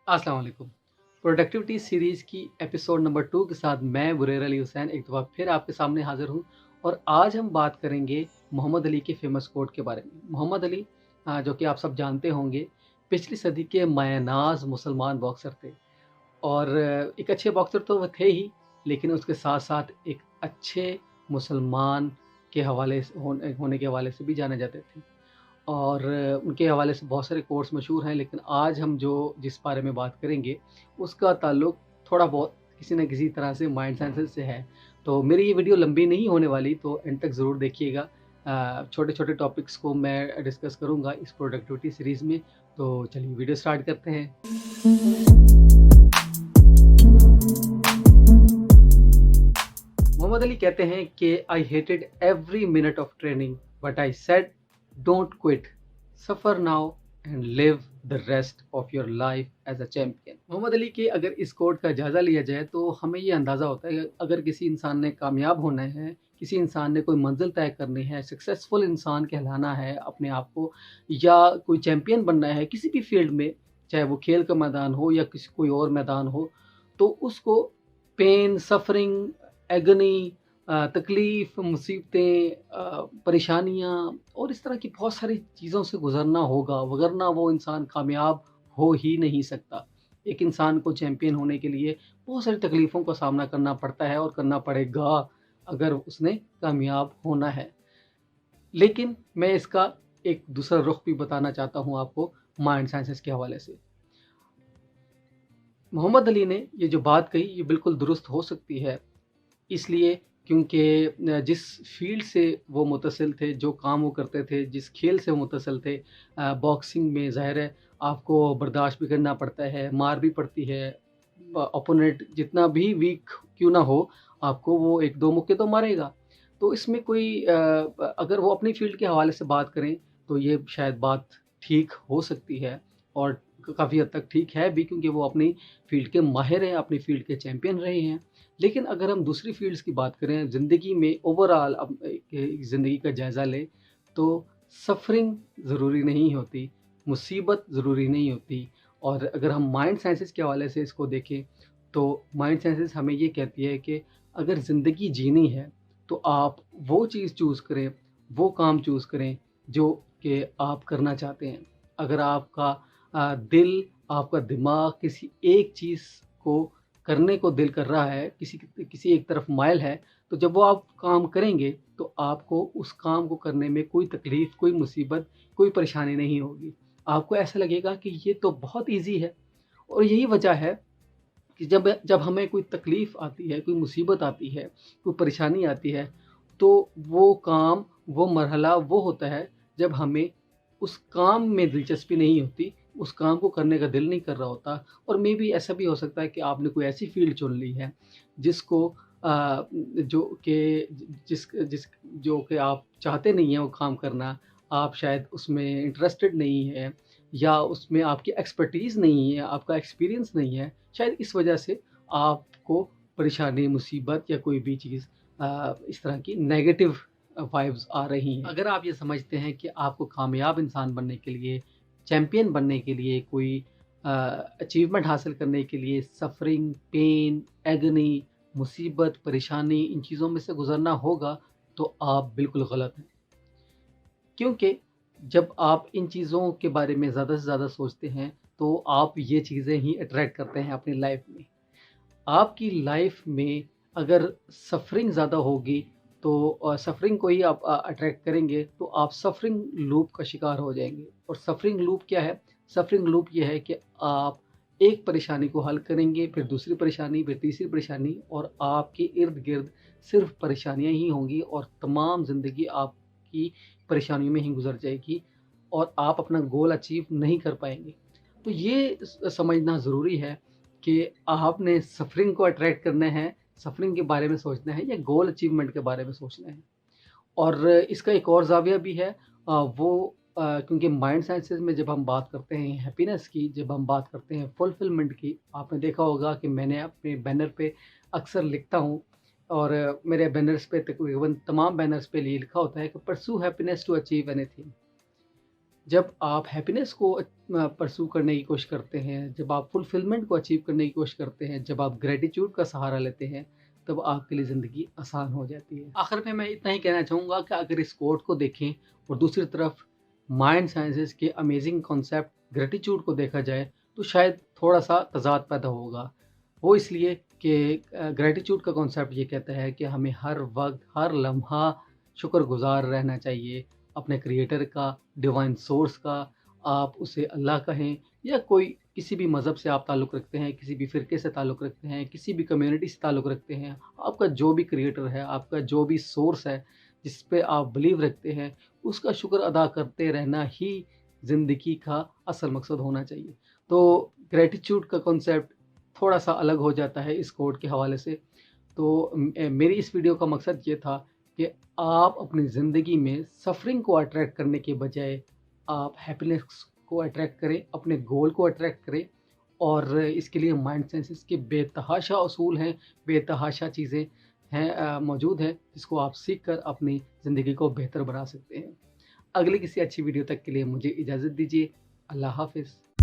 अस्सलाम वालेकुम। Productivity series की एपिसोड नंबर 2 के साथ मैं बुरैर अली हुसैन एक दफ़ा फिर आपके सामने हाज़िर हूँ और आज हम बात करेंगे मोहम्मद अली के फ़ेमस कोट के बारे में। मोहम्मद अली जो कि आप सब जानते होंगे, पिछली सदी के मायनाज़ मुसलमान बॉक्सर थे और एक अच्छे बॉक्सर तो वो थे ही, लेकिन उसके साथ-साथ एक अच्छे मुसलमान के हवाले से होने के हवाले से भी जाने जाते थे। और उनके हवाले से बहुत सारे कोर्स मशहूर हैं, लेकिन आज हम जिस बारे में बात करेंगे उसका ताल्लुक थोड़ा बहुत किसी न किसी तरह से माइंड साइंसेस से है। तो मेरी ये वीडियो लंबी नहीं होने वाली, तो एंड तक ज़रूर देखिएगा। छोटे छोटे टॉपिक्स को मैं डिस्कस करूँगा इस प्रोडक्टिविटी सीरीज़ में। तो चलिए वीडियो स्टार्ट करते हैं। मोहम्मद अली कहते हैं कि I hated every minute of training but I said don't quit, suffer now and live the rest of your life as a champion. Muhammad Ali के अगर इस कोट का जायज़ा लिया जाए तो हमें ये अंदाज़ा होता है कि अगर किसी इंसान ने कामयाब होना है, किसी इंसान ने कोई मंजिल तय करनी है, सक्सेसफुल इंसान कहलाना है अपने आप को, या कोई चैम्पियन बनना है किसी भी फील्ड में, चाहे वो खेल का मैदान हो या किसी कोई और मैदान हो, तो उसको पेन, सफरिंग, एगनी, तकलीफ़, मुसीबतें, परेशानियाँ और इस तरह की बहुत सारी चीज़ों से गुज़रना होगा, वगरना वो इंसान कामयाब हो ही नहीं सकता। एक इंसान को चैम्पियन होने के लिए बहुत सारी तकलीफ़ों का सामना करना पड़ता है और करना पड़ेगा, अगर उसने कामयाब होना है। लेकिन मैं इसका एक दूसरा रुख भी बताना चाहता हूँ आपको माइंड साइंसेस के हवाले से। मोहम्मद अली ने ये जो बात कही, ये बिल्कुल दुरुस्त हो सकती है, इसलिए क्योंकि जिस फ़ील्ड से वो मुतसिल थे, जो काम वो करते थे, जिस खेल से वो मुतसिल थे, बॉक्सिंग में ज़ाहिर है आपको बर्दाश्त भी करना पड़ता है, मार भी पड़ती है। ओपोनेंट जितना भी वीक क्यों ना हो, आपको वो 1-2 मुक्के तो मारेगा। तो इसमें कोई अगर वो अपनी फ़ील्ड के हवाले से बात करें, तो ये शायद बात ठीक हो सकती है और काफ़ी हद तक ठीक है भी, क्योंकि वो अपनी फ़ील्ड के माहिर हैं, अपनी फ़ील्ड के चैंपियन रहे हैं। लेकिन अगर हम दूसरी फ़ील्ड्स की बात करें, ज़िंदगी में ओवरऑल अब ज़िंदगी का जायज़ा लें, तो सफ़रिंग ज़रूरी नहीं होती, मुसीबत ज़रूरी नहीं होती। और अगर हम माइंड साइंसेज़ के हवाले से इसको देखें, तो माइंड साइंसेज़ हमें ये कहती है कि अगर ज़िंदगी जीनी है, तो आप वो चीज़ चूज़ करें, वो काम चूज़ करें, जो कि आप करना चाहते हैं। अगर आपका दिल, आपका दिमाग किसी एक चीज़ को करने को दिल कर रहा है, किसी एक तरफ माइल है, तो जब वो आप काम करेंगे, तो आपको उस काम को करने में कोई तकलीफ़, कोई मुसीबत, कोई परेशानी नहीं होगी। आपको ऐसा लगेगा कि ये तो बहुत ईज़ी है। और यही वजह है कि जब जब हमें कोई तकलीफ़ आती है, कोई मुसीबत आती है, कोई परेशानी आती है, तो वो काम, वो मरहला वो होता है जब हमें उस काम में दिलचस्पी नहीं होती, उस काम को करने का दिल नहीं कर रहा होता। और मेबी ऐसा भी हो सकता है कि आपने कोई ऐसी फ़ील्ड चुन ली है जिसको जो कि जिस जिस जो कि आप चाहते नहीं हैं वो काम करना, आप शायद उसमें इंटरेस्टेड नहीं हैं, या उसमें आपकी एक्सपर्टीज़ नहीं है, आपका एक्सपीरियंस नहीं है। शायद इस वजह से आपको परेशानी, मुसीबत या कोई भी चीज़ इस तरह की नेगेटिव वाइब्स आ रही हैं। अगर आप ये समझते हैं कि आपको कामयाब इंसान बनने के लिए, चैंपियन बनने के लिए, कोई अचीवमेंट हासिल करने के लिए सफ़रिंग, पेन, एगनी, मुसीबत, परेशानी, इन चीज़ों में से गुज़रना होगा, तो आप बिल्कुल गलत हैं। क्योंकि जब आप इन चीज़ों के बारे में ज़्यादा से ज़्यादा सोचते हैं, तो आप ये चीज़ें ही अट्रैक्ट करते हैं अपनी लाइफ़ में। आपकी लाइफ़ में अगर सफ़रिंग ज़्यादा होगी, तो सफ़रिंग को ही आप अट्रैक्ट करेंगे, तो आप सफ़रिंग लूप का शिकार हो जाएँगे। और सफ़रिंग लूप क्या है? सफ़रिंग लूप ये है कि आप एक परेशानी को हल करेंगे, फिर दूसरी परेशानी, फिर तीसरी परेशानी, और आपके इर्द-गिर्द सिर्फ़ परेशानियाँ ही होंगी और तमाम ज़िंदगी आपकी परेशानियों में ही गुज़र जाएगी और आप अपना गोल अचीव नहीं कर पाएँगे। तो ये समझना ज़रूरी है कि आपने सफ़रिंग को अट्रैक्ट करना है, सफ़रिंग के बारे में सोचना है, या गोल अचीवमेंट के बारे में सोचना है। और इसका एक और ज़ाविया भी है, क्योंकि माइंड साइंसेज़ में जब हम बात करते हैं हैप्पीनेस की, जब हम बात करते हैं फुलफ़िलमेंट की, आपने देखा होगा कि मैंने अपने बैनर पे अक्सर लिखता हूँ, और मेरे बैनर्स पे तकरीबन तमाम बैनर्स पे ये लिखा होता है कि pursue happiness to achieve anything. जब आप हैप्पीनेस को परस्यू करने की कोशिश करते हैं, जब आप फुलफिलमेंट को अचीव करने की कोशिश करते हैं, जब आप ग्रैटिट्यूड का सहारा लेते हैं, तब आपके लिए ज़िंदगी आसान हो जाती है। आखिर में मैं इतना ही कहना चाहूँगा कि अगर इस कोट को देखें और दूसरी तरफ माइंड साइंसेस के अमेजिंग कॉन्सेप्ट ग्रैटिट्यूड को देखा जाए, तो शायद थोड़ा-सा तज़ाद पैदा होगा। वो इसलिए कि ग्रैटिट्यूड का कॉन्सेप्ट ये कहता है कि हमें हर वक़्त, हर लम्हा शुक्रगुज़ार रहना चाहिए अपने क्रिएटर का, डिवाइन सोर्स का। आप उसे अल्लाह कहें या कोई किसी भी मज़हब से आप ताल्लुक़ रखते हैं, किसी भी फ़िरके से ताल्लुक़ रखते हैं, किसी भी कम्युनिटी से ताल्लुक़ रखते हैं, आपका जो भी क्रिएटर है, आपका जो भी सोर्स है, जिस पे आप बिलीव रखते हैं, उसका शुक्र अदा करते रहना ही ज़िंदगी का असल मकसद होना चाहिए। तो ग्रैटिट्यूड का कॉन्सेप्ट थोड़ा-सा अलग हो जाता है इस कोट के हवाले से। तो मेरी इस वीडियो का मकसद ये था कि आप अपनी ज़िंदगी में सफ़रिंग को अट्रैक्ट करने के बजाय आप हैप्पीनेस को अट्रैक्ट करें, अपने गोल को अट्रैक्ट करें। और इसके लिए माइंड साइंसेस के बेतहाशा उसूल हैं, बेतहाशा चीज़ें हैं मौजूद हैं, जिसको आप सीख कर अपनी ज़िंदगी को बेहतर बना सकते हैं। अगली किसी अच्छी वीडियो तक के लिए मुझे इजाज़त दीजिए। अल्लाह हाफ़िज़।